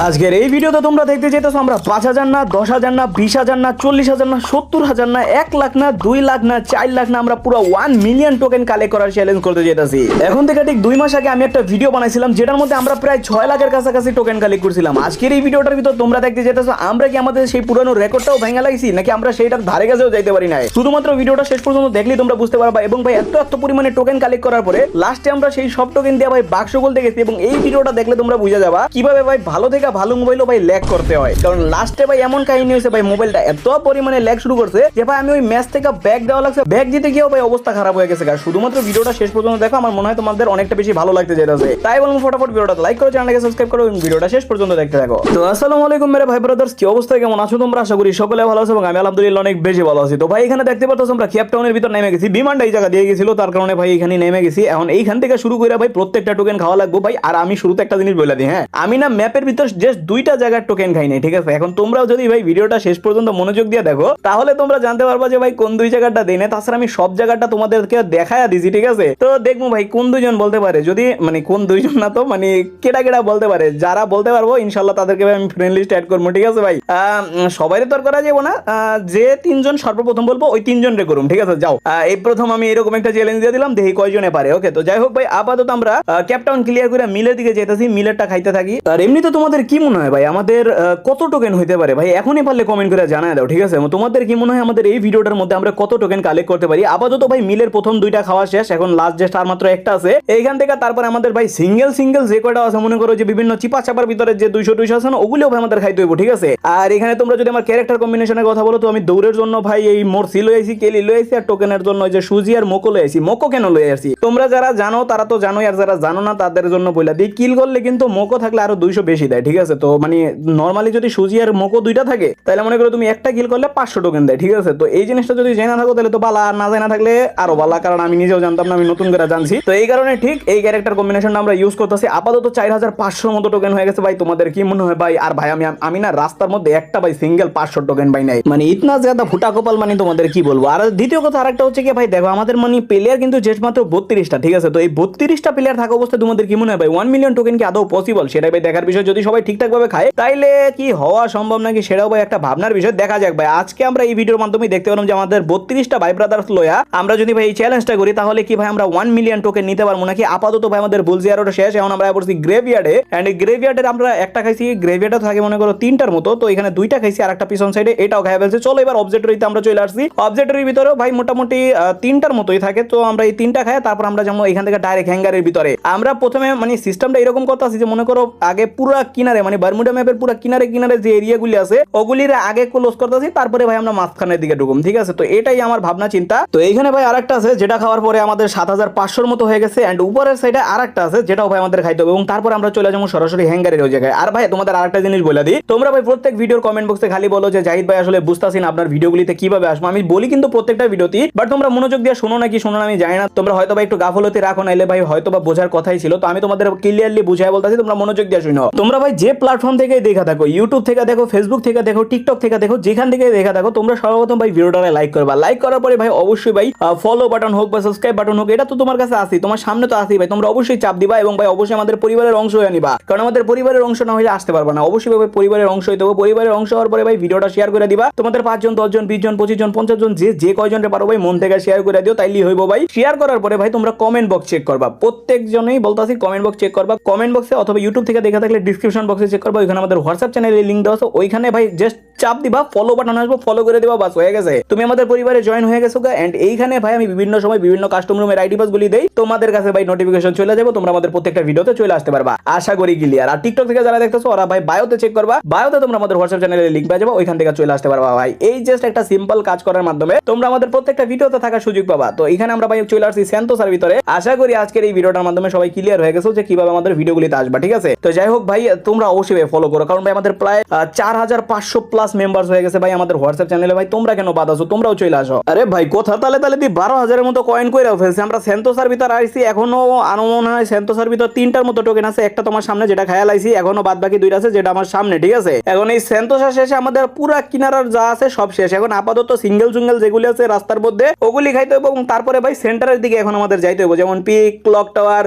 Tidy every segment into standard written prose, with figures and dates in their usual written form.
আজকের এই ভিডিওতে তোমরা দেখতে চাইতেছো আমরা 5,000 না 10,000 না 20,000 না 40,000 না 70,000 না 1 লাখ না 2 লাখ না 4 লাখ না আমরা পুরো 1 মিলিয়ন টোকেন কালেক্ট করার চ্যালেঞ্জ করতে যেতেছি। এখন থেকে ঠিক 2 মাস আগে আমি একটা ভিডিও বানাইছিলাম যেটার মধ্যে আমরা প্রায় 6 লাখের কাছাকাছি টোকেন কালেক্ট করছিলাম। আজকের এই ভিডিওটার ভিতর তোমরা দেখতে চাইতেছো আমরা কি আমাদের সেই পুরনো রেকর্ডটাও ভেঙে লাইছি নাকি আমরা সেইটার ধারে কাছেও যাইতে পারি নাই। শুধুমাত্র ভিডিওটা শেষ পর্যন্ত দেখলেই তোমরা বুঝতে পারবা। এবং ভাই এত পরিমাণে টোকেন কালেক্ট করার পরে লাস্টে আমরা সেই সব টোকেন দিয়ে ভাই বাক্স খুলতে গেছি এবং এই ভিডিওটা দেখলে তোমরা বুঝে যাবা কিভাবে ভাই ভালো থেকে ভালো মোবাইলও ভাই ল্যাগ করতে হয়। কারণ লাস্টে ভাই এমন কাহিনী হয়েছে ভাই মোবাইলটা এত পরিমাণে ল্যাগ শুরু করছে যে ভাই আমি ওই ম্যাচ থেকে ব্যাক দেওয়া লাগছে, ব্যাক দিতে গিয়েও ভাই অবস্থা খারাপ হয়ে গেছে। শুধুমাত্র ভিডিওটা শেষ পর্যন্ত দেখো, আমার মনে হয় তোমাদের অনেকটা বেশি ভালো লাগতে যেতেছে। তাই বলবো ফটাফট ভিডিওটা লাইক করো, চ্যানেলটাকে সাবস্ক্রাইব করো এবং ভিডিওটা শেষ পর্যন্ত দেখতে থাকো। তো আসসালামু আলাইকুম মেরে ভাই ব্রাদার্স, কি অবস্থা, কেমন আছো তোমরা? আশা করি সকলে ভালো আছো এবং আমি আলহামদুলিল্লাহ অনেক বেশি ভালো আছি। তো ভাই এখানে দেখতে পাচ্ছ আমরা কেপ টাউনের ভিতর নেমে গেছি, বিমানটা এই জায়গা দিয়ে গেছিল তার কারণে ভাই এখানে নেমে গেছি। এখন এইখান থেকে শুরু করে ভাই প্রত্যেকটা টোকেন খাওয়া লাগবে ভাই। আর আমি শুরুতে একটা জিনিস বলে দিই, হ্যাঁ আমি না ম্যাপের ভিতর জাস্ট 2টা জায়গার টোকেন খাই নাই, ঠিক আছে? এখন তোমরাও যদি ভাই ভিডিওটা শেষ পর্যন্ত মনোযোগ দিয়ে দেখো তাহলে তোমরা জানতে পারবা যে ভাই কোন 2 জায়গাটা দেই না। তাছাড়া আমি সব জায়গাটা তোমাদেরকে দেখায়া দিছি, ঠিক আছে? তো দেখবো ভাই কোন 2জন বলতে পারে, যদি মানে কোন 2জন না তো মানে কেডা কেডা বলতে পারে, যারা বলতে পারবো ইনশাল্লাহ তাদেরকে ভাই আমি ফ্রেন্ড লিস্ট অ্যাড করবো, ঠিক আছে ভাই? সবাইরে তো আর করা যাবো না, যে 3জন সর্বপ্রথম বলবো ওই 3জন রে করুম, ঠিক আছে? যাও এই প্রথম আমি এরকম একটা চ্যালেঞ্জ দিয়ে দিলাম, দেখি কয়জনে পারে। ওকে, তো যাই হোক ভাই আপাতত আমরা ক্যাপটাউন ক্লিয়ার করে মিলের দিকে যেতেছি, মিলেরটা খাইতে থাকি। আর এমনিতে তোমাদের কি মনে হয় ভাই আমাদের কত টোকেন হইতে পারে ভাই? এখনই পারলে কমেন্ট করে জানায় দাও, ঠিক আছে? তোমাদের কি মনে হয় আমাদের এই ভিডিওটার মধ্যে আমরা কত টোকেন কালেক্ট করতে পারি? আপাতত ভাই মিলের প্রথম 2টা খাওয়া শেষ, এখন লাস্ট জাস্ট আর মাত্র একটা আছে এইখান থেকে। তারপর আমাদের ভাই সিঙ্গেল যে কয়টা আছে মনে করো যে বিভিন্ন চিপা চাপার ভিতরে যে 200 আছে না, ওগুলোও ভাই আমাদের খাইতে হইব, ঠিক আছে? আর এখানে তোমরা যদি আমার ক্যারেক্টার কম্বিনেশনের কথা বলো তো আমি দৌড়ের জন্য ভাই এই মোরসি লই আইছি, কেলি লই আইছি, আর টোকেনের জন্য ওই যে সুজি আর মোকো লই আইছি। মোকো কেন লই আইছি তোমরা যারা জানো তারা তো জানোই, আর যারা জানো না তাদের জন্য বইলা দিই, কিল করলে কিন্তু মোকো থাকলে আরো 200 বেশি দেয়, ঠিক আছে? তো মানে নরমালি যদি সুজি আর মোকো 2টা থাকে তাহলে মনে করো তুমি একটা কিল করলে 500 টোকেন দেয়, ঠিক আছে? তো এই জিনিসটা যদি জানা থাকো তাহলে তো বালা, আর না জানা থাকলে আরো বালা, কারণ আমি নিজেও জানতাম না, আমি নতুন করে জানছি। তো এই কারণে ঠিক এই ক্যারেক্টার কম্বিনেশনটা আমরা ইউজ করতেছি। আপাতত 4500 মতো টোকেন হয়ে গেছে ভাই। তোমাদের কি মনে হয় ভাই? আর ভাই আমি না রাস্তার মধ্যে একটা ভাই সিঙ্গেল 500 টোকেন ভাই নাই, মানে ইতনা জ্যাদা ফুটা কপাল, মানে তোমাদের কি বলবো। আর দ্বিতীয় কথা আরেকটা হচ্ছে কি ভাই, দেখো আমাদের মানে প্লেয়ার কিন্তু জাস্ট মাত্র 32টা, ঠিক আছে? তো এই 32টা প্লেয়ার থাকা অবস্থায় তোমাদের কি মনে হয় ভাই 1 মিলিয়ন টোকেন কি আদৌ পসিবল? সেটাই ভাই দেখার বিষয়। যদি সবাই ঠিকঠাক ভাবে খায় তাইলে কি হওয়া সম্ভব নাকি সেটাও ভাই একটা ভাবনার বিষয়। দেখা যাক ভাই, আজকে আমরা এই ভিডিওর মাধ্যমে দেখতে পেলাম যে আমাদের 32টা ভাই ব্রাদার্স লয়া আমরা যদি ভাই এই চ্যালেঞ্জটা করি তাহলে কি ভাই আমরা 1 মিলিয়ন টোকেন নিতে পারবো নাকি? আপাতত ভাই আমাদের বুলজিয়ারোটা শেষ, এখন আমরা পড়ছি গ্রেভইয়ার্ডে। এন্ড গ্রেভইয়ার্ডের আমরা একটা খাইছি, গ্রেভইয়ার্ডে থাকে মনে করো 3টার মতো, তো এখানে 2টা খাইছি আর একটা পিছন সাইডে এটাও খাই ফেলছে। চলো এবার অবজেক্টরিতে আমরা চলে আসছি। অবজেক্টরির ভিতরেও ভাই মোটামুটি 3টার মতোই থাকে, তো আমরা এই 3টা খাই তারপর আমরা যাবো এখান থেকে ডাইরেক্ট হ্যাঙ্গারের ভিতরে। আমরা প্রথমে মানে সিস্টেমটা এরকম করতে আসি যে মনে করো আগে পুরো কিনারে মানে বারমুডা ম্যাপের পুরো কিনারে যে এরিয়াগুলি আছে ওগুলির আগে ক্লোজ করতে আসি, তারপরে ভাই আমরা মাঝখানের দিকে ঢুকুম, ঠিক আছে? তো এটাই আমার ভাবনা চিন্তা। তো এইখানে ভাই আরেকটা আছে যেটা খাওয়ার পরে আমাদের 7500 মতো হয়ে গেছে। এন্ড উপরের সাইডে আরেকটা আছে যেটাও ভাই আমাদের খাইতে হবে এবং তারপর আমরা চলে যাবো সরাসরি হ্যাঙ্গারের ওই জায়গায়। আর ভাই তোমাদের আরেকটা জিনিস বলে দিই, তোমরা ভাই প্রত্যেক ভিডিওর কমেন্ট বক্সে খালি বলো যে জাহিদ ভাই আসলে বুঝতাছি না আপনার ভিডিওগুলিতে কিভাবে আসবো। আমি বলি কিন্তু প্রত্যেকটা ভিডিওতে, বাট তোমরা মনোযোগ দিয়ে শোনো নাকি শোনো না আমি জানি না। তোমরা হয়তো ভাই একটু গাফলতি রাখো, নাইলে ভাই হয়তো বা বোঝার কথাই ছিল। তো আমি তোমাদের ক্লিয়ারলি বুঝাই বলতাছি, তোমরা মনোযোগ দিয়ে শুনো। তোমরা ভাই যে প্ল্যাটফর্ম থেকে দেখা থাকো, ইউটিউব থেকে দেখো, ফেসবুক থেকে দেখো, টিকটক থেকে দেখো, যেখান থেকে দেখা থাকো, তোমরা সর্বপ্রথম ভাই ভিডিওটা লাইক করবা। লাইক করার পরে ভাই অবশ্যই ভাই ফলো বাটন হোক বা সাবস্ক্রাইব বাটন হোক, এটা তো তোমার কাছে আসি, তোমার সামনে তো আসি ভাই, তোমরা অবশ্যই চাপ দিবা এবং ভাই অবশ্যই আমাদের পরিবারের অংশ হয়ে নিবা। কারণ আমাদের পরিবারের অংশ না হলে আসতে পারবা না, অবশ্যই ভাই পরিবারের অংশ হইতে হবে। পরিবারের অংশ হওয়ার পরে ভাই ভিডিওটা শেয়ার করে দিবা। তোমাদের 5 জন 10 জন 20 জন 25 জন 50 জন যে কয়জনরে পারো ভাই মন থেকে শেয়ার করে দিও, তাইলেই হইব ভাই। শেয়ার করার পরে ভাই তোমরা কমেন্ট বক্স চেক করবা, প্রত্যেকজনেই বলতাছি কমেন্ট বক্স চেক করবা। কমেন্ট বক্সে অথবা ইউটিউব থেকে দেখা থাকলে ডিসক্রিপশন বক্সে চেক করবা, ওইখানে আমাদের হোয়াটসঅ্যাপ চ্যানেলের লিংক দেওয়া আছে, ওইখানে ভাই জাস্ট চাপ দিবা, ফলো বাটন আসবে, ফলো করে দিবা, বাস হয়ে গেছে, তুমি আমাদের পরিবারে জয়েন হয়ে গেছো। এন্ড এইখানে ভাই আমি বিভিন্ন সময় বিভিন্ন কাস্টম রুমের আইডি পাস গুলি দেই, তোমাদের কাছে ভাই নোটিফিকেশন চলে যাবে, তোমরা আমাদের প্রত্যেকটা ভিডিওতে চলে আসতে পারবা, আশা করি ক্লিয়ার। আর টিকটক থেকে যারা দেখতেছো ওরা ভাই বায়োতে চেক করবা, বায়োতে তোমরা আমাদের হোয়াটসঅ্যাপ চ্যানেলের লিংক পেয়ে যাবে, ওইখান থেকে চলে আসতে পারবা ভাই। এই জাস্ট একটা সিম্পল কাজ করার মাধ্যমে তোমরা আমাদের প্রত্যেকটা ভিডিওতে থাকার সুযোগ পাবা। তো এখানে আমরা ভাই চলে আসছি সেন্টোসার ভিতরে। আশা করি আজকের এই ভিডিওটার মাধ্যমে সবাই ক্লিয়ার হয়ে গেছো যে কিভাবে আমাদের ভিডিওগুলিতে আসবা, ঠিক আছে? তো যাই হোক ভাই তোমরা অবশ্যই ফলো করো, কারণ ভাই আমাদের প্রায় 4500 প্লাস মেম্বার্স হয়ে গেছে ভাই আমাদের হোয়াটসঅ্যাপ চ্যানেলে। ভাই তোমরা কেন বাদ আছো? তোমরাও চলে আসো। আরে ভাই কথা তালে দি 12,000-এর মতো কয়েন কইরাও ফেলছি আমরা সেন্টোসার ভিতর আইছি। এখনো মনে হয় সেন্টোসার ভিতর 3টার মতো টোকেন আছে, একটা তোমার সামনে যেটা খায়াল আইছি, এখনো বাদ বাকি 2টা আছে যেটা আমার সামনে, ঠিক আছে? এখন এই সেন্টোসা শেষে আমাদের পুরা কিনারার যা আছে সব শেষ। এখন আপাতত সিঙ্গেল যেগুলি আছে রাস্তার মধ্যে ওগুলি খাইতে হবে এবং তারপরে ভাই সেন্টারের দিকে এখন আমাদের যাইতে হবে, যেমন পিক, ক্লক টাওয়ার,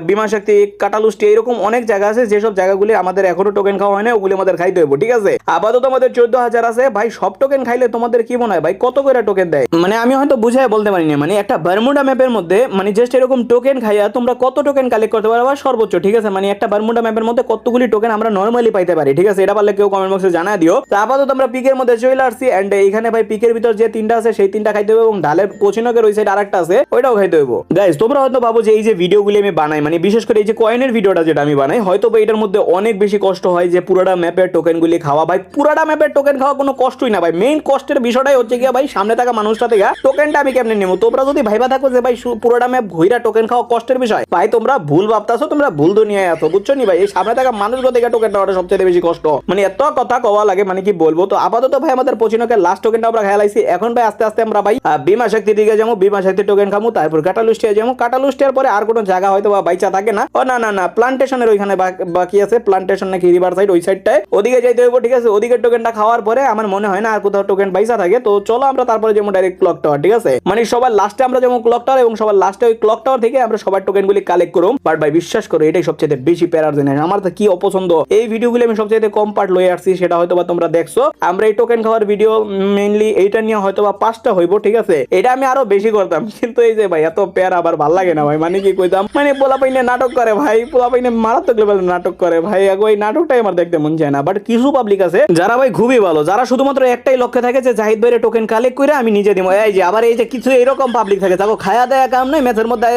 বিমান শক্তি, কাটালুষ্টি, এরকম অনেক জায়গা আছে যেসব জায়গাগুলি আমাদের এখনো টোকেন খাওয়া হয় না, ওগুলি আমাদের খাইতে হইব, ঠিক আছে। আপাতত আমাদের 14,000 আছে ভাই। সব টোকেন খাইলে তোমাদের কি মনে হয় ভাই কত করে টোকেন দেয়? মানে আমি হয়তো বুঝাই বলতে পারি না, মানে একটা বারমুডা ম্যাপের মধ্যে মানে জাস্ট এরকম টোকেন খাইয়া তোমরা কত টোকেন কালেক্ট করতে পারবা সর্বোচ্চ, ঠিক আছে। মানে একটা বারমুডা ম্যাপের মধ্যে কতগুলি টোকেন আমরা নরমালি পাইতে পারি, ঠিক আছে। এটা পারলে কেউ কমেন্ট বক্সে জানায় দিও। তো আপাতত আমরা পিকের মধ্যে চলে আসছি এন্ড এইখানে ভাই পিকের ভিতর যে তিনটা আছে সেই তিনটা খাইতে হবে, এবং ডালের পশ্চিমকের ওই সাইড আরেকটা আছে ওইটাও খাইতে হইব। গাইস তোমরা হয়তো ভাবো যে এই যে ভিডিওগুলি আমি বানাই, মানে বিশেষ করে এই যে কয়েনের ভিডিওটা যেটা আমি বানাই, হয়তো বা এটার মধ্যে অনেক বেশি কষ্ট হয় যে পুরাটা ম্যাপের টোকেনগুলি খাওয়া। ভাই পুরাটা ম্যাপের টোকেন খাওয়া কোনো কষ্টই না ভাই। মেইন কষ্টের বিষয়টাই হচ্ছে গিয়া ভাই সামনে থাকা মানুষটা থেকে টোকেনটা আমি কেমনে নেবো। তোমরা যদি ভাইবা থাকো যে ভাই পুরোটা ম্যাপ ঘুরা টোকেন খাওয়া কষ্টের বিষয়, ভাই তোমরা ভুল ভাবতাছো, তোমরা ভুল দুনিয়ায় আছো, বুঝছো নি ভাই। এই সামনে থাকা মানুষগুলো থেকে টোকেন নেওয়াটা সবচেয়ে বেশি কষ্ট, মানে এত কথা কওয়া লাগে, মানে কি বলবো। তো আপাতত ভাই আমাদের পচিনকের লাস্ট টোকেনটা আমরা খেলাইছি। এখন ভাই আস্তে আস্তে আমরা ভাই বিমা শক্তি দিকে যাবো, বিমা শক্তি টোকেন খামু, তারপর কাটালুস্টিয়া যাবো। কাটালুস্টিয়ার পরে আর কোনো জায়গা হয়তো বা বাইচা থাকে না। ও না না না, প্লান্টেশনের ওইখানে বাকি আছে, প্লান্টেশন নাকি রিভার সাইড ওই সাইডটায়, ওদিকে যাইতে হইব, ঠিক আছে। ওদিকে টোকেনটা খাওয়ার পরে আমার মনে হয় না আর কোথাও টোকেন বাইচা থাকে। তো চলো আমরা তারপরে যেমন ডাইরেক্ট ক্লক টাওয়ার, ঠিক আছে। মানে সবার লাস্টে আমরা যেমন ক্লক টাওয়ার, এবং সবার লাস্টে ওই ক্লক টাওয়ার থেকে আমরা সবার টোকেনগুলি কালেক্ট করুম। বাট ভাই বিশ্বাস করো এটাই সবচেয়ে বেশি প্যারার জিনিস। আমার তো কি অপছন্দ, এই ভিডিওগুলি আমি সবচেয়ে কম পার্ট লয়ে আসছি, সেটা হয়তো বা তোমরা দেখছো। আমরা এই টোকেন খাওয়ার ভিডিও মেইনলি এইটা নিয়ে হয়তো বা 5টা হইব, ঠিক আছে। এটা আমি আরো বেশি করতাম, কিন্তু এই যে ভাই এত প্যারা আবার ভাল লাগে না ভাই। মানে কি কইতাম, মানে পোলা পাইনে নাটক করে ভাই, পোলা পাইনে মারাত্মক লেভেল নাটক করে ভাই। ওই নাটকটাই আমার দেখতে মন চায় না। বাট কিছু পাবলিক আছে যারা ভাই খুবই ভালো, যারা শুধুমাত্র একটাই লক্ষ্যে থাকে যে জাহিদ ভাইয়ের টোকেন কালেক্ট করে আমি নিজে দিব। এই যে আবার এই যে কিছু এরকম পাবলিক থাকে তাকে খায়া দেয়া কাম নাই, ম্যাচের মধ্যে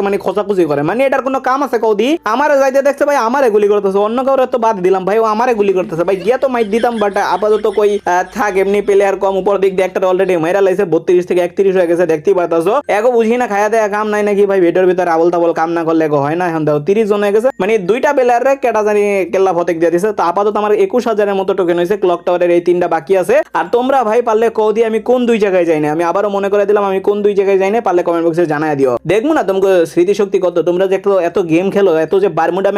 মানে খোঁচাখুচি করে। মানে এটার কোনো কাম আছে কৌদি? আমারে যাইতে দেখছে ভাই আমারে গুলি করতেছে, অন্য কাউরে তো বাদ দিলাম ভাই, ও আমারে গুলি করতেছে ভাই। গিয়া তো মাইট দিতাম, বাট আপাতত কই থাক, এমনি প্লেয়ার কম, উপর দিক দিয়ে একটা অলরেডি মেরা লাইছে 32 থেকে 31 হয়ে গেছে, দেখতেই পারতাছো। এগো বুঝি না খায়া দেয়া কাম নাই নাকি ভাই, ভিডিওর ভিতরে আবল তাবল কাম না করলে হয় না। এখন দেখো 30 জন হয়ে গেছে, মানে দুইটা প্লেয়ারে কেটা জানি কেল্লা ফতেক দিয়ে দিছে। তো আপাতত আমার 21,000-এর মতো টোকেন হয়েছে। ক্লক টাওয়ারের এই 3টা বাকি আছে। আর তোমরা ভাই পারলে কৌদি আমি কোন দুই জায়গায় যাই না, আমি আবারও মনে করে দিলাম আমি কোন দুই জায়গায় যাই না, পারলে কমেন্ট বক্সে জানাই দিও। দেখবো না তোমাকে স্মৃতিশক্তি কত, তোমরা যে এত গেম খেলো, এত যে বারমুডা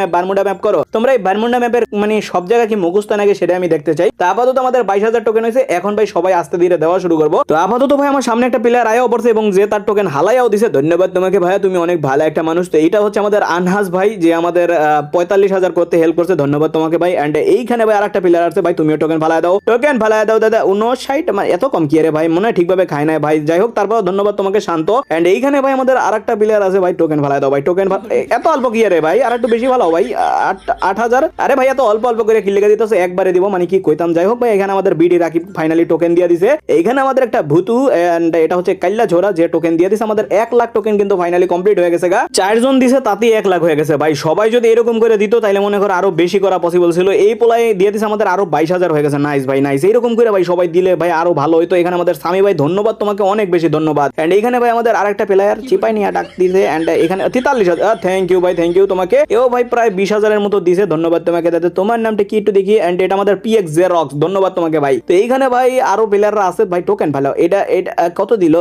ম্যাপ করো, তোমরা এই বারমুডা ম্যাপের মানে সব জায়গা কি মুখস্থ নাকি সেটা আমি দেখতে চাই। তো আপাতত আমাদের 22,000 টোকেন হয়েছে। এখন ভাই সবাই আস্তে ধীরে দেওয়া শুরু করবো। তো আপাতত ভাই আমার সামনে একটা প্লেয়ার আয়াও পড়ছে, এবং যে তার টোকেন হালাইয়াও দিছে। ধন্যবাদ তোমাকে ভাইয়া, তুমি অনেক ভালো একটা মানুষ। তো এইটা হচ্ছে আমাদের আনহাস ভাই, যে আমাদের 45,000 করতে হেল্প করছে। ধন্যবাদ তোমাকে ভাই। এন্ড এইখানে ভাই আরেকটা প্লেয়ার আছে ভাই, তুমিও টোকেন ফালাই দাও, টোকেন ফালাই দাও দাদা। 59 মানে এত কম কি রে ভাই, মনে হয় ঠিকভাবে খায় নাই ভাই। যাই হোক, তারপর ধন্যবাদ তোমাকে শান্ত। এন্ড এইখানে ভাই আমাদের আরেকটা প্লেয়ার আছে ভাই, টোকেন ফালাই দাও ভাই, টোকেন এত অল্প কি রে ভাই, আর একটু বেশি ভালো ভাই, 8,000। আরে ভাই এত অল্প অল্প করে কি লেগে দিতেছে, একবারে দিব মানে কি কইতাম। যাই হোক ভাই, এখানে আমাদের বিডি রাকিব ফাইনালি টোকেন দিয়ে দিছে। এইখানে আমাদের একটা ভুতু, এন্ড এটা হচ্ছে কাল্লা ঝোরা, যে টোকেন দিয়ে দিছে। আমাদের 1 লাখ টোকেন কিন্তু ফাইনালি কমপ্লিট হয়ে গেছে গা। 4 জন দিছে, তাতেই 1 লাখ হয়ে গেছে ভাই। সবাই যদি এরকম করে দিত তাইলে মনে করো আরো বেশি করা পসিবল ছিল। এই পোলাই দিয়ে দিছে আমাদের আরো 22,000 হয়ে গেছে। নাইস ভাই নাইস, এইরকম করে ভাই সবাই দিলে ভাই আরো ভালো হইতো। এখানে আমাদের স্বামী ভাই, ধন্যবাদ তোমাকে, অনেক বেশি ধন্যবাদ। এন্ড এইখানে ভাই আমাদের আরেকটা প্লেয়ার চিপাই নিয়ে ডাক দিছে। এন্ড এখানে 43,000, থ্যাংক ইউ ভাই, থ্যাংক ইউ তোমাকে। এও ভাই প্রায় 20,000-এর মতো দিছে। ধন্যবাদ তোমাকে দাদা। তোমার নামটা কি একটু দেখি। এন্ড এটা আমাদের PX Xerox, ধন্যবাদ তোমাকে ভাই। তো এইখানে ভাই আরো প্লেয়াররা আছে ভাই, টোকেন ভালো। এটা কত দিল,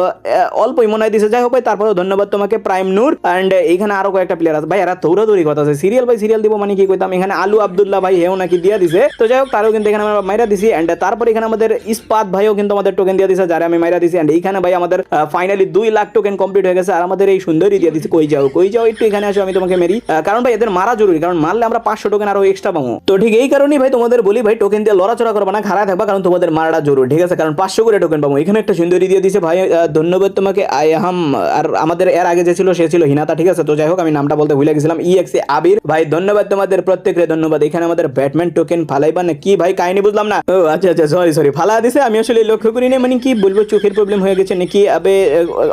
অল্পই মনে হয় দিছে। যাই হোক ভাই, তারপরে ধন্যবাদ তোমাকে প্রাইম নূর। এন্ড এইখানে আরো কয়েকটা প্লেয়ার আছে ভাই, এরা দৌড়াদৌড়ি কথা আছে। সিরিয়াল বাই সিরিয়াল দিব মানে কি কইতাম। এখানে আলু আব্দুল্লাহ ভাই হেও নাকি দিয়ে দিছে। তো যাই হোক, তারও কিন্তু এখানে আমরা মাইরা দিছি। এন্ড তারপর এখানে আমাদের ইস্পাত ভাইও কিন্তু আমাদের টোকেন দিয়ে দিছে, যারা আমি মাইরা দিছি। এন্ড এইখানে ভাই আমাদের ফাইনালি 2 লাখ টোকেন কমপ্লিট হয়ে গেছে। আর আমাদের এই সুন্দরী দিয়ে দিছে, কই যাও একটু এখানে আসো, আমি তোমাকে মেরি। কারণ ভাই এদের মারা জরুরি, কারণ মারলে আমরা 500 টোকেন আরো এক্সট্রা পাবো। তো ঠিক এই কারণেই ভাই তোমাদের বলি ভাই, টোকেন দিয়ে লড়াচড়া করবা না, খাড়া থাকবা, কারণ তোমাদের মারাটা জরুরি, ঠিক আছে। কারণ 500 করে টোকেন পাবো। এখানে একটা সুন্দরী দিয়ে দিছে ভাই, ধন্যবাদ তোমাকে আইহাম। আর আমাদের এর আগে যে ছিল সে ছিল হিনাতা, ঠিক আছে। তো যাই হোক, আমি নামটা বলতে ভুলে গেছিলাম। EXA আবির ভাই, ধন্যবাদ তোমাদের প্রত্যেককে, ধন্যবাদ। এখানে আমাদের ব্যাটম্যান টোকেন ফালাইবা না কি ভাই, কাহিনী বুঝলাম না। ও আচ্ছা সরি ফালা দিছে, আমি আসলে লক্ষ্য করিনি। মানে কি বলবো, চোখের প্রবলেম হয়ে গেছে নাকি, আবে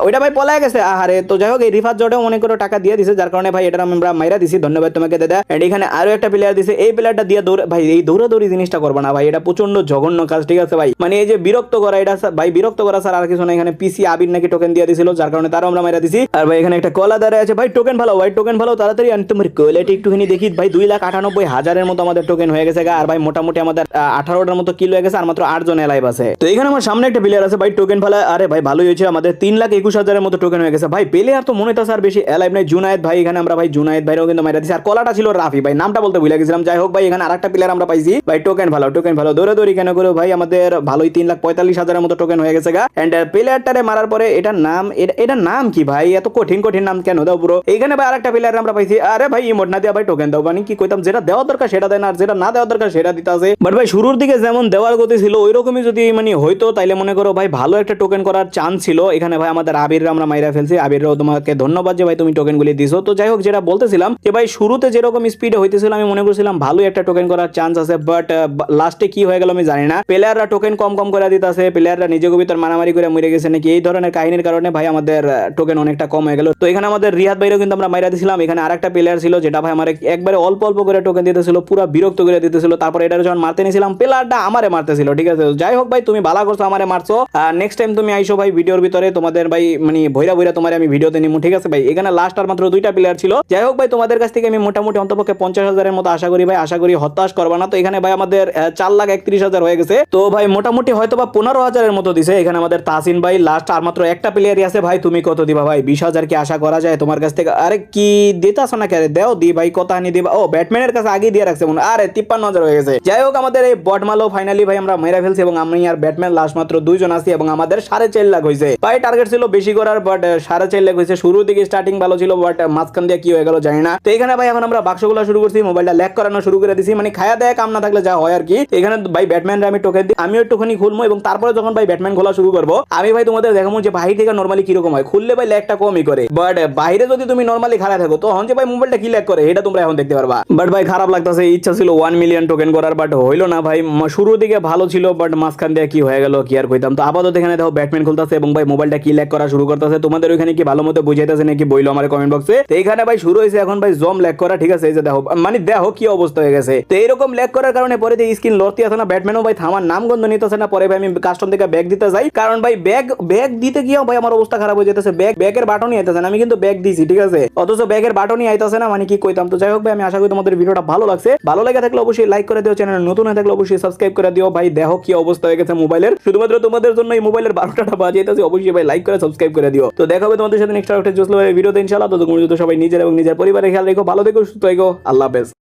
ওইটা ভাই পলায় গেছে। আহারে, তো যাই হোক, এই রিফাত জটেও মনে করো টাকা দিয়ে দিছে, যার কারণে ভাই এটা আমরা মাইরা দিছি। ধন্যবাদ তোমাকে দাদা। এন্ড এখানে আরো একটা প্লেয়ার দিছে, এই প্লেয়ারটা দিয়ে দৌড় ভাই, এই দৌড়াদৌড়ি জিনিসটা করবা না ভাই, এটা প্রচন্ড জঘন্য কাজ, ঠিক আছে ভাই। মানে এই যে বিরক্ত করা, এটা ভাই বিরক্ত করা স্যার আর কিছু না। এখানে PC আবির নাকি টোকেন দিয়ে দিছিল, যার কারণে তারও আমরা মাইরা দিছি। আর ভাই এখানে একটা কলা দাঁড়ায় আছে ভাই, টোকেন ভালো ভাই, টোকেন ভালো তাড়াতাড়ি। আর তোমার কোয়ালিটি একটুখানি দেখি ভাই, 2,98,000-এর মতো আমাদের টোকেন হয়ে গেছে গা। আর ভাই মোটামুটি আমাদের 18টার মতো কিল হয়ে গেছে, আর মাত্র 8 জন লাইভ আছে। তো এখানে আমার সামনে একটা প্লেয়ার আছে ভাই, টোকেন ভালো। আরে ভাই ভালোই হয়েছে, আমাদের 3,21,000-এর মতো টোকেন হয়ে গেছে ভাই। প্লেয়ার তো মনে হচ্ছে আর বেশি লাইভ নাই। জুনায়েদ ভাই, এখানে আমরা ভাই জুনায়েদ ভাইরাও কিন্তু মাইরা দিছি। আর কলাটা ছিল রাফি ভাই, নামটা বলতে ভুলে গেছিলাম। যাই হোক ভাই, এখানে আরেকটা প্লেয়ার আমরা পাইছি ভাই, টোকেন ভালো দৌড়াদৌড়ি কেন করে ভাই, আমাদের ভালোই 3,45,000-এর মতো টোকেন হয়ে গেছে গা। এন্ড প্লেয়ারটারে মারার পরে এটার নাম কি ভাই, এত কঠিন নাম কেন দাও ব্রো। এইখানে ভাই আরেকটা প্লেয়ার আমরা পাইছি। আরে ভাই ইমোট না দিয়া ভাই টোকেন দাও, মানে কি কইতাম, যেটা দেওয়া দেওয়া দরকার সেটা দেয় না, আর যেটা না দেওয়া দরকার সেটা দিতে আছে। বাট ভাই শুরুর দিকে যেমন দেওয়ার গতি ছিল ওই রকমই যদি মানে হয়তো তাইলে মনে করো ভাই ভালো একটা টোকেন করার চান্স ছিল। এখানে ভাই আমাদের আবির আমরা মাইরা ফেলছি, আবিরও তোমাকে ধন্যবাদ যে ভাই তুমি টোকেন গুলি দিছো। তো যাই হোক, যেটা বলতেছিলাম যে ভাই শুরুতে যেরকম স্পিডে হইতেছিল আমি মনে করছিলাম ভালোই একটা টোকেন করার চান্স আছে, বাট লাস্টে কি হয়ে গেল আমি জানি না। প্লেয়াররা টোকেন কম কম করে দিতেছে, প্লেয়াররা নিজেকে ভিতর মারামারি করে মরে গেছে নাকি এই ধরনের কাহিনীর কারণে ভাই আমাদের টোকেন অনেকটা কম হয়ে গেল। তো এখানে আমাদের রিয়াদ ভাইরও কিন্তু আমরা মাইরা দিছিলাম। এখানে আরেকটা প্লেয়ার ছিল যেটা ভাই আমার একবারে অল্প অল্প করে টোকেন দিতেছিল, পুরো বিরক্ত করে দিতেছিল। তারপর এটা যখন মারতে নিয়েছিলাম প্লেয়ারটা আমারে মারতেছিল, ঠিক আছে। যাই হোক ভাই তুমি ভালো করছো, আমারে মারছো। নেক্সট টাইম তুমি আইসো ভাই ভিডিওর ভিতরে, তোমাদের ভাই মানে ভৈরা ভৈরা তোমার আমি ভিডিওতে নিমু, ঠিক আছে ভাই। এখানে লাস্ট আর মাত্র 2টা প্লেয়ার ছিল। যাই হোক ভাই তোমাদের কাছ থেকে আমি মোটামুটি অন্তপক্ষে 50,000-এর মতো আশা করি ভাই, আশা করি হতাশ করবা না। তো এখানে ভাই আমাদের 4,31,000 হয়ে গেছে। তো ভাই মোটামুটি হয়তো বা 15,000-এর মতো দিছে। এখানে আমাদের তাসিন ভাই লাস্ট আর মাত্র একটা প্লেয়ারই আছে। ভাই তুমি কত দিবা ভাই? 20,000 কি আশা করা যায় তোমার কাছ থেকে? আরে কি দিতাছ না কে? দেও দি ভাই, কত হানি দিবা? ও ব্যাটম্যানের কাছে আগে দিয়ে রাখছে মনে। আরে 53,000 হয়ে গেছে। যাই হোক আমাদের এই বটমালো ফাইনালি ভাই আমরা মেরা ফেলছি এবং আমি আর ব্যাটম্যান লাস্ট মাত্র 2 জন আছি এবং আমাদের 4.5 লাখ হয়েছে। ভাই টার্গেট ছিল বেশি করার, বাট 4.5 লাখ হয়েছে। শুরুর দিকে স্টার্টিং ভালো ছিল, বাট মাঝখান দিয়ে কি হয়ে গেল জানি না। তো এখানে ভাই এখন আমরা বাক্সগুলো শুরু করছি, মোবাইলটা ল্যাগ করানো শুরু করে দিছি, মানে খায়া দেয়া কাম না থাকলে যা হয় আর কি। এখানে ভাই ব্যাটম্যানরা আমি টোকেন দিই, আমিও একটুখানি খুলবো এবং তারপরে যখন ভাই ব্যাটম্যান খোলা শুরু করবো আমি ভাই তোমাদের দেখাবো যে বাইরে থেকে নরমালি কিরকম হয়। খুললে ভাই ল্যাগটা কমই করে, বাট বাইরে যদি তুমি নরমালি খারাপ থাকো তখন যে ভাই মোবাইলটা কি ল্যাগ করে এটা তোমরা এখন দেখতে পারবা। বাট ভাই খারাপ লাগতেছে, ইচ্ছা ছিল 1 মিলিয়ন টোকেন করার, বাট হইলো না ভাই। শুরুর দিকে ভালো ছিল, বাট মাঝখান দিয়ে কি হয়ে গেল কি আর কইতাম। তো আপাতত এখানে দেখো ব্যাটম্যান খুলতেছে এবং ভাই মোবাইলটা কি ল্যাগ করা শুরু করতেছে। তোমাদের ওইখানে কি ভালো মতো বুঝাইতেছে নাকি বইলো আমার কমেন্ট বক্সে। তো এইখানে ভাই শুরু হয়েছে এখন ভাই জম ল্যাগ করা, ঠিক আছে। এই যে দেখো মানে দেখো কি অবস্থা হয়ে গেছে। তো এইরকম ল্যাগ করার কারণে পরে যে স্ক্রিন লড়তে আসে না, ব্যাটম্যানও ভাই থামার নাম গন্ধ নিতেছে না। পরে ভাই আমি কাস্টম থেকে ব্যাগ দিতে যাই, কারণ ভাই ব্যাগ দিতে গিয়েও ভাই আমার অবস্থা খারাপ হয়ে যেতেছে। ব্যাগের বাটনই আইতেছে না, আমি কিন্তু ব্যাগ দিছি, ঠিক আছে, অথচ ব্যাগের বাটনই আইতেছে না, মানে কি কইতাম। তো যাই হোক ভাই আমি আশা করি তোমাদের ভিডিওটা ভালো লাগছে। ভালো লাগে থাকলে অবশ্যই লাইক করে দিও, চ্যানেল নতুন হয়ে থাকলে অবশ্যই সাবস্ক্রাইব করে দিও। ভাই দেখো কি অবস্থা হয়ে গেছে মোবাইলের, শুধুমাত্র তোমাদের জন্য এই মোবাইলের 12টা বাজিয়েছে। অবশ্যই ভাই লাইক করে সাবস্ক্রাইব করে দিও। তো দেখা হবে তোমাদের সাথে নেক্সট একটা জোস ভিডিওতে ইনশাআল্লাহ। তো তোমরা সবাই নিজের এবং নিজের পরিবারের খেয়াল রেখো, ভালো থেকো, সুস্থ থেকো, আল্লাহ হাফেজ।